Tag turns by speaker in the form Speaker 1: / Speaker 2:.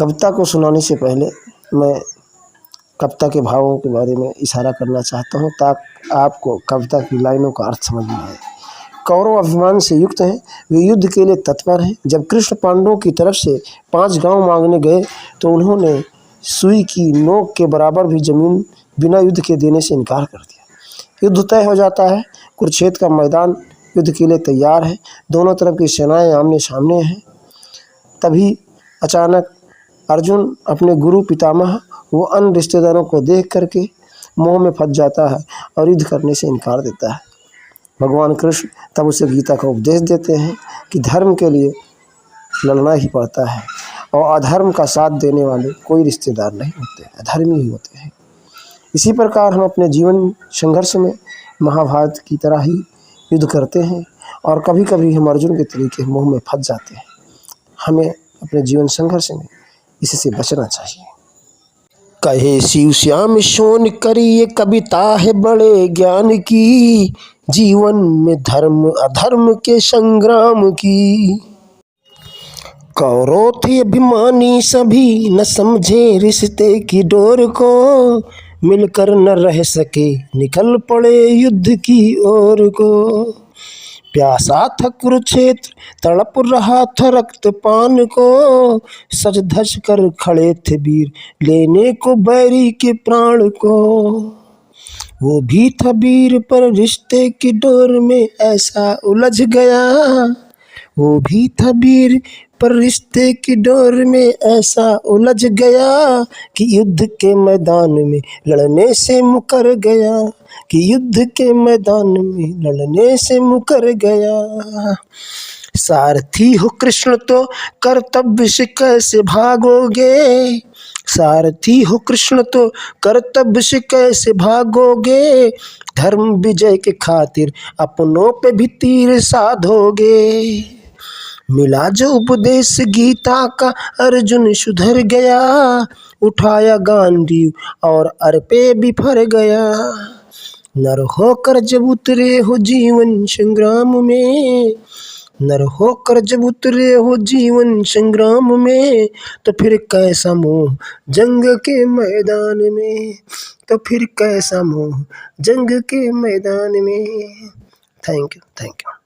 Speaker 1: कविता को सुनाने से पहले मैं कविता के भावों के बारे में इशारा करना चाहता हूँ ताकि आपको कविता की लाइनों का अर्थ समझ में आए। कौरव अभिमान से युक्त हैं, वे युद्ध के लिए तत्पर हैं। जब कृष्ण पांडवों की तरफ से 5 गांव मांगने गए तो उन्होंने सुई की नोक के बराबर भी जमीन बिना युद्ध के देने से इनकार कर दिया। युद्ध तय हो जाता है। कुरुक्षेत्र का मैदान युद्ध के लिए तैयार है। दोनों तरफ की सेनाएं आमने सामने हैं। तभी अचानक अर्जुन अपने गुरु पितामह वो अन्य रिश्तेदारों को देख करके मोह में फंस जाता है और युद्ध करने से इनकार देता है। भगवान कृष्ण तब उसे गीता का उपदेश देते हैं कि धर्म के लिए लड़ना ही पड़ता है और अधर्म का साथ देने वाले कोई रिश्तेदार नहीं होते, अधर्मी ही होते हैं। इसी प्रकार हम अपने जीवन संघर्ष में महाभारत की तरह ही युद्ध करते हैं और कभी कभी हम अर्जुन के तरीके मोह में फंस जाते हैं। हमें अपने जीवन संघर्ष में इससे बचना चाहिए। कहे शिव श्याम सोन करिए कविता है बड़े ज्ञान की, जीवन में धर्म अधर्म के संग्राम की। कौरव थे अभिमानी सभी न समझे रिश्ते की डोर को, मिलकर न रह सके निकल पड़े युद्ध की ओर को। प्यासा था कुरुक्षेत्र तड़प रहा था रक्तपान को, सज धज कर खड़े थे वीर लेने को बैरी के प्राण को। वो भी था वीर पर रिश्ते की डोर में ऐसा उलझ गया, वो भी था वीर पर रिश्ते की डोर में ऐसा उलझ गया कि युद्ध के मैदान में लड़ने से मुकर गया, कि युद्ध के मैदान में लड़ने से मुकर गया। सारथी हो कृष्ण तो कर्तव्य से कैसे भागोगे, सारथी हो कृष्ण तो कर्तव्य से कैसे भागोगे, धर्म विजय के खातिर अपनों पे भी तीर साधोगे। मिला जो उपदेश गीता का अर्जुन सुधर गया, उठाया गांडीव और अरपे बिफर गया। नर होकर जब उतरे हो जीवन संग्राम में, नर होकर जब उतरे हो जीवन संग्राम में, तो फिर कैसा मोह जंग के मैदान में, तो फिर कैसा मोह जंग के मैदान में। Thank you.